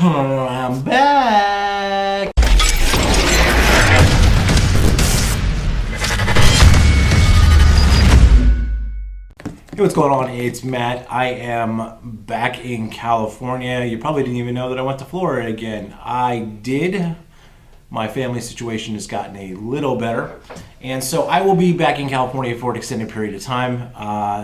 I'm back. Hey, what's going on? It's Matt. I am back in California. You probably didn't even know that I went to Florida again. I did. My family situation has gotten a little better. And so I will be back in California for an extended period of time.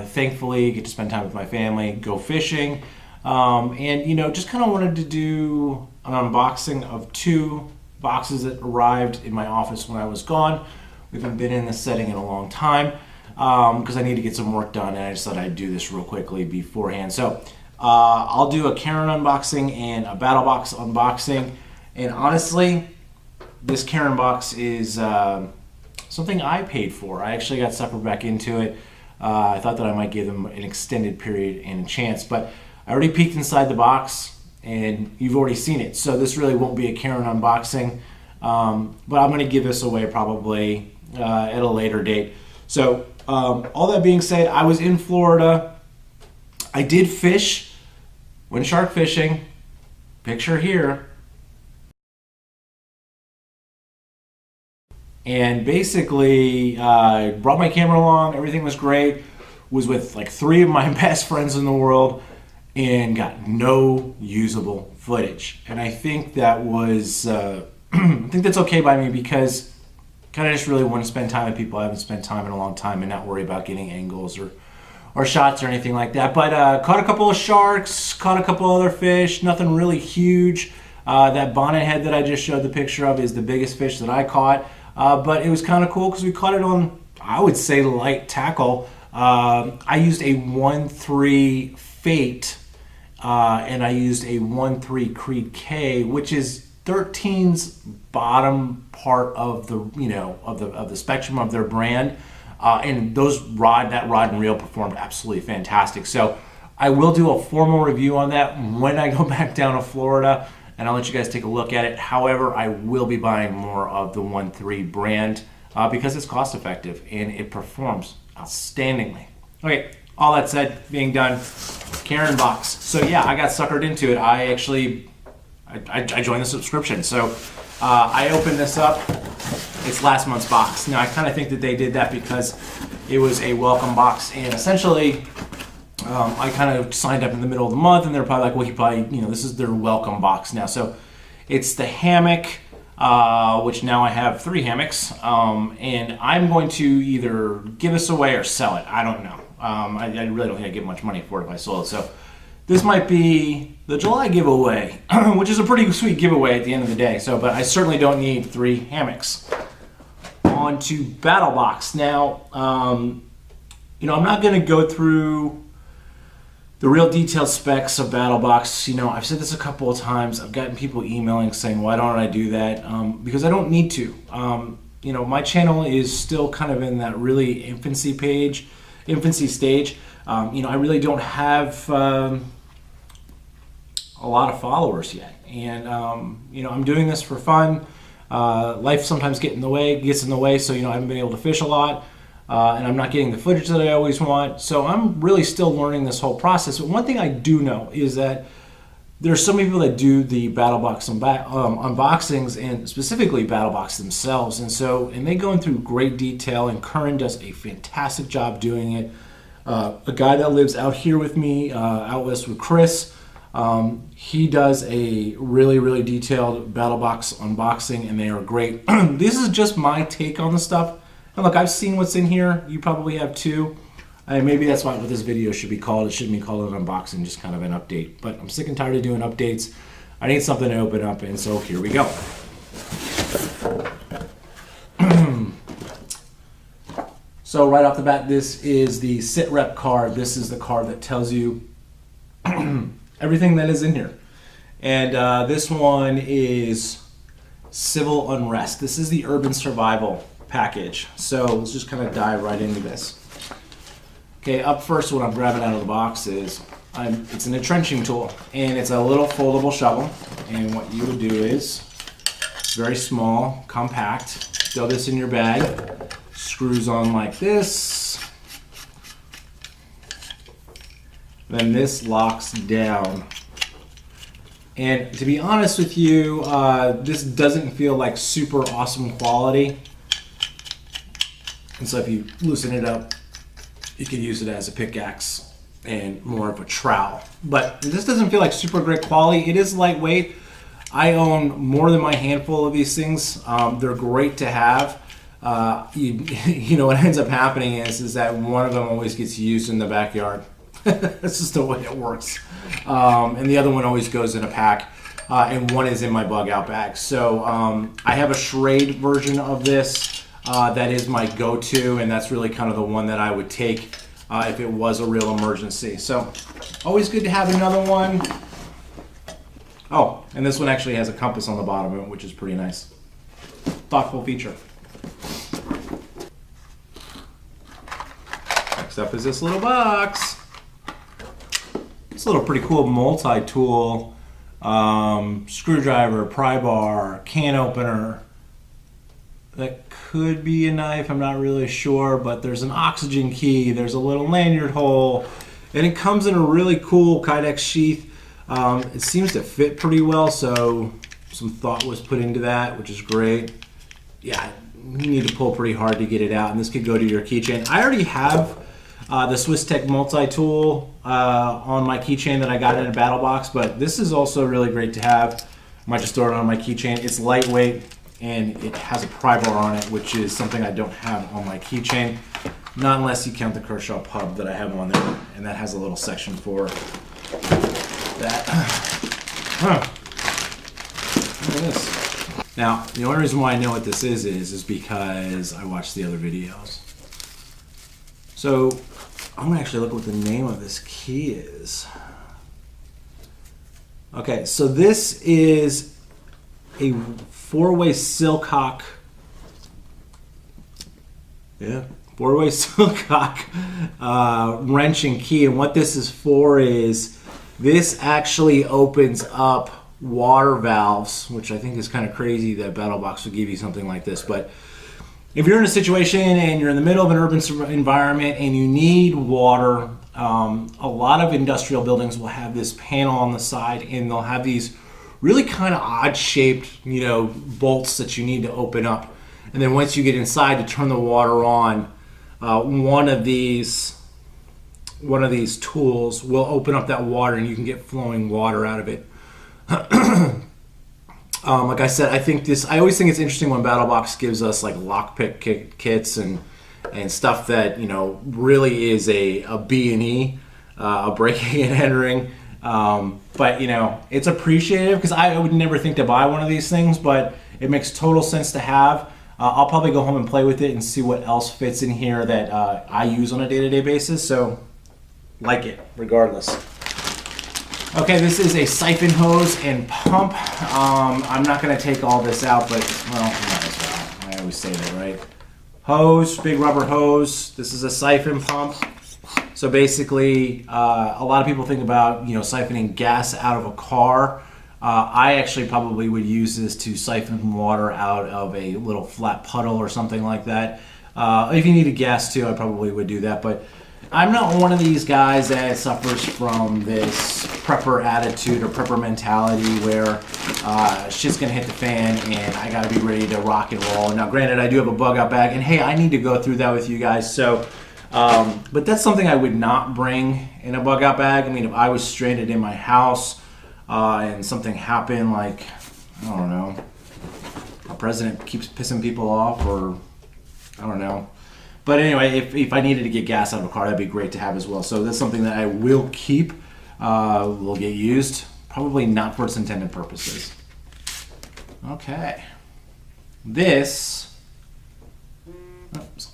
Thankfully, get to spend time with my family, go fishing. And, you know, just kind of wanted to do an unboxing of two boxes that arrived in my office when I was gone. We haven't been in this setting in a long time because I need to get some work done, and I just thought I'd do this real quickly beforehand. So I'll do a Cairn unboxing and a BattlBox unboxing. And honestly, this Cairn box is something I paid for. I actually got suckered back into it. I thought that I might give them an extended period and a chance, but I already peeked inside the box and you've already seen it. So this really won't be a Cairn unboxing, but I'm gonna give this away probably at a later date. So all that being said, I was in Florida. I did fish, went shark fishing, picture here. And basically, brought my camera along, everything was great, was with like 3 of my best friends in the world, and got no usable footage. And I think that was, I think that's okay by me because kind of just really want to spend time with people I haven't spent time in a long time and not worry about getting angles or shots or anything like that. But caught a couple of sharks, caught a couple other fish, nothing really huge. That bonnet head that I just showed the picture of is the biggest fish that I caught. But it was kind of cool because we caught it on, I would say, light tackle. I used a 1.3 Fate and I used a 1.3 Creed K, which is 13's bottom part of the of the spectrum of their brand. And that rod and reel performed absolutely fantastic. So I will do a formal review on that when I go back down to Florida, and I'll let you guys take a look at it. However, I will be buying more of the 1.3 brand because it's cost effective and it performs outstandingly. Okay, all that said, being done, Cairn box. So yeah, I got suckered into it. I joined the subscription. So I opened this up. It's last month's box. Now I kind of think that they did that because it was a welcome box, and essentially I kind of signed up in the middle of the month, and they're probably like, well, this is their welcome box now. So it's the hammock, which now I have 3 hammocks, and I'm going to either give this away or sell it. I don't know. I really don't think I'd get much money for it if I sold it. So this might be the July giveaway, which is a pretty sweet giveaway at the end of the day. So, but I certainly don't need 3 hammocks. On to BattlBox. Now, I'm not going to go through the real detailed specs of BattlBox. I've said this a couple of times. I've gotten people emailing saying, why don't I do that? Because I don't need to. My channel is still kind of in that really infancy stage. I really don't have a lot of followers yet. And, I'm doing this for fun. Life sometimes gets in the way, so, I haven't been able to fish a lot. And I'm not getting the footage that I always want. So I'm really still learning this whole process. But one thing I do know is that there's so many people that do the BattlBox unboxings, and specifically BattlBox themselves. And they go in through great detail, and Cairn does a fantastic job doing it. A guy that lives out here with me, out west with Chris, he does a really, really detailed BattlBox unboxing, and they are great. This is just my take on the stuff. And look, I've seen what's in here. You probably have too. Maybe that's what this video should be called. It shouldn't be called an unboxing, just kind of an update. But I'm sick and tired of doing updates. I need something to open up, and so here we go. So right off the bat, this is the sit rep card. This is the card that tells you everything that is in here. And this one is civil unrest. This is the urban survival package. So let's just kind of dive right into this. Okay, up first, what I'm grabbing out of the box is it's an entrenching tool, and it's a little foldable shovel. And what you would do is, it's very small, compact. Throw this in your bag. Screws on like this. Then this locks down And to be honest with you, this doesn't feel like super awesome quality. And so if you loosen it up, you can use it as a pickaxe and more of a trowel. But this doesn't feel like super great quality. It is lightweight. I own more than my handful of these things. They're great to have. You know, what ends up happening is that one of them always gets used in the backyard. That's just the way it works. And the other one always goes in a pack, and one is in my bug out bag. So I have a charade version of this that is my go-to, and that's really kind of the one that I would take if it was a real emergency. So always good to have another one. Oh, and this one actually has a compass on the bottom of it, which is pretty nice. Thoughtful feature. Next up is this little box. It's a little pretty cool multi-tool, screwdriver, pry bar, can opener. That could be a knife, I'm not really sure, but there's an oxygen key, there's a little lanyard hole, and it comes in a really cool Kydex sheath. It seems to fit pretty well, so some thought was put into that, which is great. Yeah, you need to pull pretty hard to get it out, and this could go to your keychain. I already have the Swiss Tech multi-tool on my keychain that I got in a BattlBox, but this is also really great to have. I might just throw it on my keychain. It's lightweight, and it has a pry bar on it, which is something I don't have on my keychain. Not unless you count the Kershaw pub that I have on there, and that has a little section for that. Look at this. Now, the only reason why I know what this is because I watched the other videos. So I'm gonna actually look what the name of this key is. Okay, so this is a 4-way Silcock. Yeah, 4-way Silcock wrenching key, and what this is for is this actually opens up water valves, which I think is kind of crazy that BattlBox would give you something like this, but if you're in a situation and you're in the middle of an urban environment and you need water, a lot of industrial buildings will have this panel on the side, and they'll have these really kind of odd shaped, you know, bolts that you need to open up. And then once you get inside to turn the water on, one of these tools will open up that water, and you can get flowing water out of it. Like I said, I always think it's interesting when BattlBox gives us like lockpick kits and stuff that, you know, really is a B&E, a breaking and entering. But, you know, it's appreciative because I would never think to buy one of these things, but it makes total sense to have. I'll probably go home and play with it and see what else fits in here that I use on a day-to-day basis. So, like it, regardless. Okay, this is a siphon hose and pump. I'm not going to take all this out, but, well, might as well. I always say that, right? Hose, big rubber hose. This is a siphon pump. So basically, a lot of people think about, you know, siphoning gas out of a car. I actually probably would use this to siphon water out of a little flat puddle or something like that. If you needed gas too, I probably would do that, but I'm not one of these guys that suffers from this prepper attitude or prepper mentality where shit's gonna hit the fan and I gotta be ready to rock and roll. Now granted, I do have a bug out bag, and hey, I need to go through that with you guys, so but that's something I would not bring in a bug out bag. I mean, if I was stranded in my house and something happened, like, I don't know, our president keeps pissing people off, or I don't know. But anyway, if I needed to get gas out of a car, that'd be great to have as well. So that's something that I will keep, will get used, probably not for its intended purposes. Okay. This,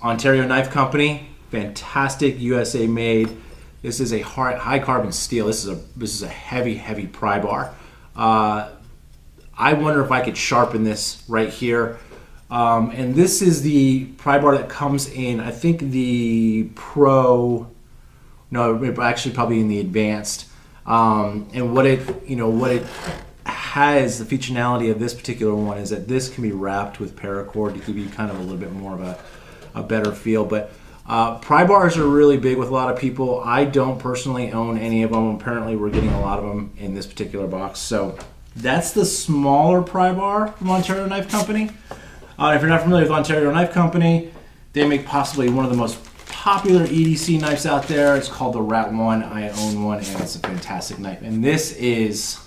Ontario Knife Company, fantastic, USA made. This is a high carbon steel. This is a heavy pry bar. I wonder if I could sharpen this right here. And this is the pry bar that comes in, I think the Pro, no, actually probably in the Advanced. And what it has, the functionality of this particular one is that this can be wrapped with paracord to give you kind of a little bit more of a better feel. But pry bars are really big with a lot of people. I don't personally own any of them. Apparently we're getting a lot of them in this particular box. So That's the smaller pry bar from Ontario Knife Company. If you're not familiar with Ontario Knife Company, they make possibly one of the most popular EDC knives out there. It's called the Rat 1. I own one, and it's a fantastic knife. And this is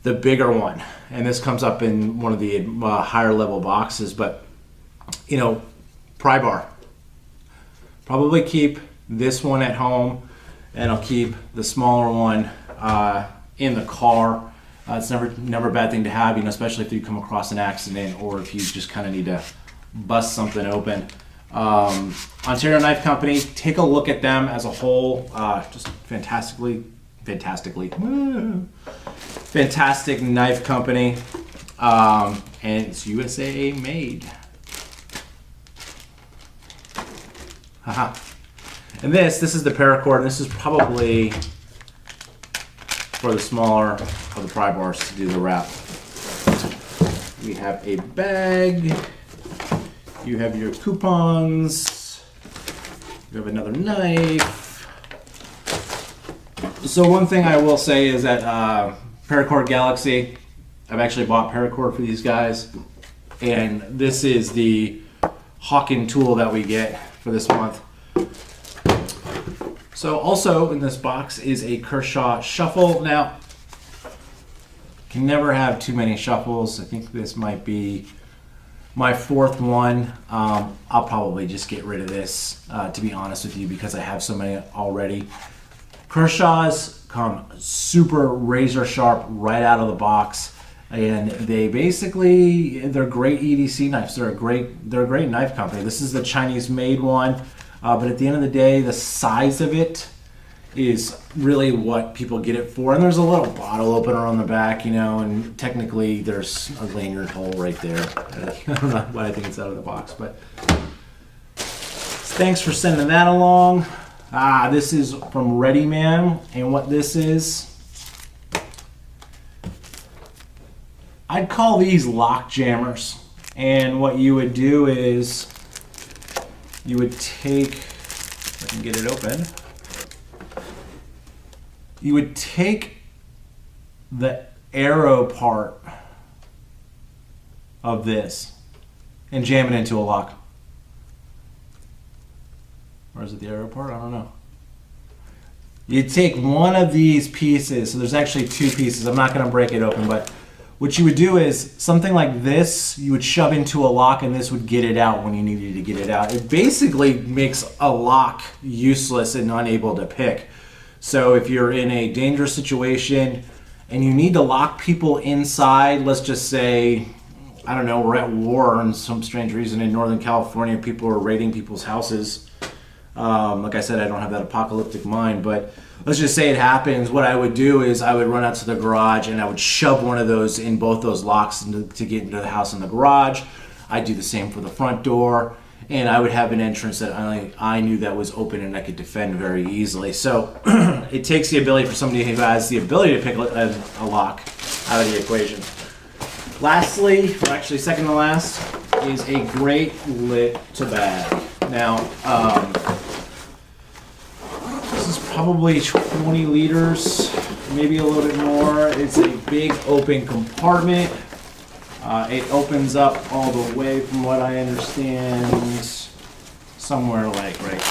the bigger one, and this comes up in one of the higher level boxes. But you know, pry bar, probably keep this one at home, and I'll keep the smaller one in the car. It's never a bad thing to have, you know, especially if you come across an accident or if you just kind of need to bust something open. Ontario Knife Company, take a look at them as a whole. Just fantastic knife company, and it's USA made. Haha. And this is the paracord, and this is probably for the smaller of the pry bars to do the wrap. We have a bag. You have your coupons. You have another knife. So one thing I will say is that Paracord Galaxy, I've actually bought paracord for these guys, and this is the Hawken tool that we get for this month. So also in this box is a Kershaw shuffle. Now, can never have too many shuffles. I think this might be my fourth one. I'll probably just get rid of this, to be honest with you, because I have so many already. Kershaws come super razor sharp right out of the box, and they're great EDC knives. They're a great knife company. This is the Chinese made one, but at the end of the day, the size of it is really what people get it for. And there's a little bottle opener on the back, you know, and technically there's a lanyard hole right there. I don't know why I think it's out of the box, but thanks for sending that along. This is from Ready Man, and what this is, I'd call these lock jammers. And what you would do is you would take, if I can get it open, you would take the arrow part of this and jam it into a lock. Or is it the arrow part? I don't know. You take one of these pieces, so there's actually two pieces. I'm not going to break it open, but what you would do is something like this, you would shove into a lock, and this would get it out when you needed to get it out. It basically makes a lock useless and unable to pick. So if you're in a dangerous situation and you need to lock people inside, let's just say, I don't know, we're at war and some strange reason in Northern California, people are raiding people's houses. Like I said, I don't have that apocalyptic mind, but let's just say it happens. What I would do is I would run out to the garage and I would shove one of those in both those locks to get into the house in the garage. I'd do the same for the front door, and I would have an entrance that I knew that was open and I could defend very easily. So it takes the ability for somebody who has the ability to pick a lock out of the equation. Lastly, or actually second to last, is a great lit to bag. Now, this is probably 20 liters, maybe a little bit more. It's a big open compartment. It opens up all the way, from what I understand, somewhere like right.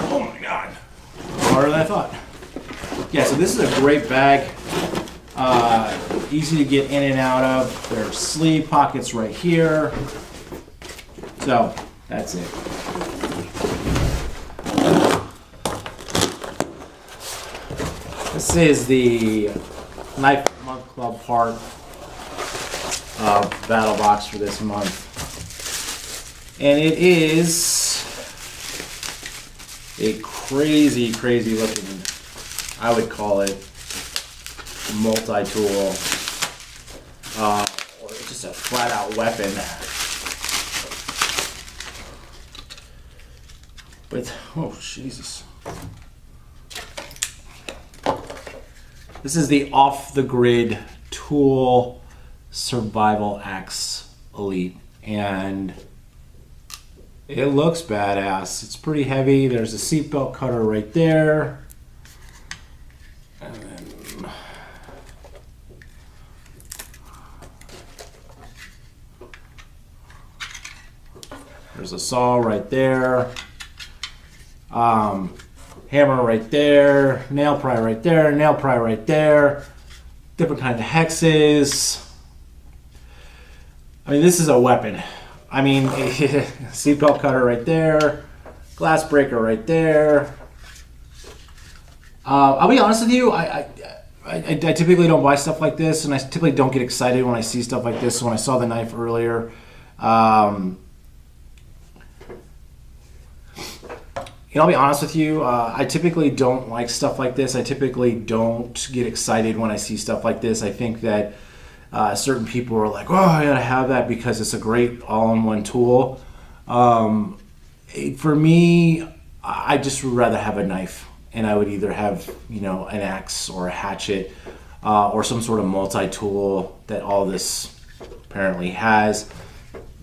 Oh my God, harder than I thought. Yeah, so this is a great bag. Easy to get in and out of. There are sleeve pockets right here. So that's it. This is the Knife Month Club part of BattlBox for this month. And it is a crazy, crazy looking, I would call it, multi-tool, or just a flat-out weapon. With, oh Jesus. This is the Off the Grid Tool Survival Axe Elite, and it looks badass. It's pretty heavy. There's a seatbelt cutter right there. And There's a saw right there. Hammer right there. Nail pry right there. Nail pry right there. Different kind of hexes. I mean, this is a weapon. I mean, seatbelt cutter right there. Glass breaker right there. I'll be honest with you, I typically don't buy stuff like this, and I typically don't get excited when I see stuff like this. So when I saw the knife earlier, I'll be honest with you, I typically don't like stuff like this. I typically don't get excited when I see stuff like this. I think that certain people are like, oh, I gotta have that because it's a great all-in-one tool. For me, I just would rather have a knife, and I would either have, an axe or a hatchet or some sort of multi-tool that all this apparently has.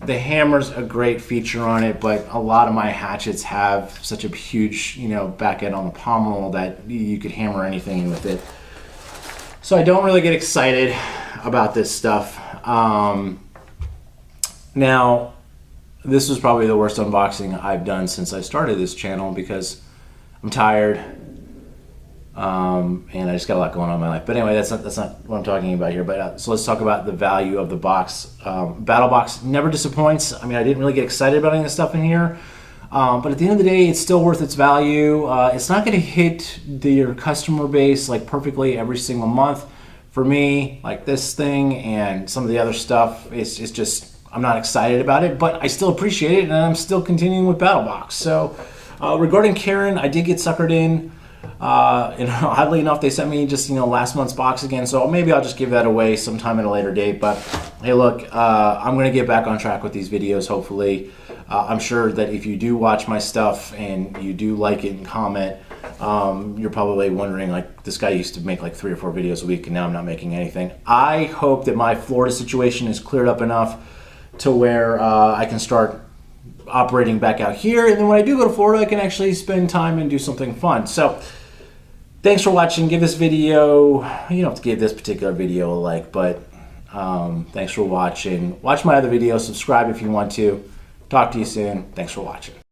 The hammer's a great feature on it, but a lot of my hatchets have such a huge, back end on the pommel that you could hammer anything in with it. So I don't really get excited about this stuff. Now, this was probably the worst unboxing I've done since I started this channel because I'm tired. And I just got a lot going on in my life. But anyway, that's not what I'm talking about here. But so let's talk about the value of the box. BattlBox never disappoints. I mean, I didn't really get excited about any of the stuff in here. But at the end of the day, it's still worth its value. It's not going to hit your customer base like perfectly every single month. For me, like this thing and some of the other stuff, it's just, I'm not excited about it, but I still appreciate it, and I'm still continuing with BattlBox. So regarding Cairn, I did get suckered in. Oddly enough, they sent me just last month's box again, so maybe I'll just give that away sometime at a later date. But hey, look, I'm gonna get back on track with these videos, hopefully. I'm sure that if you do watch my stuff and you do like it and comment, you're probably wondering, like, this guy used to make like 3 or 4 videos a week and now I'm not making anything. I hope that my Florida situation is cleared up enough to where I can start operating back out here, and then when I do go to Florida, I can actually spend time and do something fun. So thanks for watching. Give this video, you don't have to give this particular video a like, but thanks for watching. Watch my other videos, subscribe if you want to. Talk to you soon. Thanks for watching.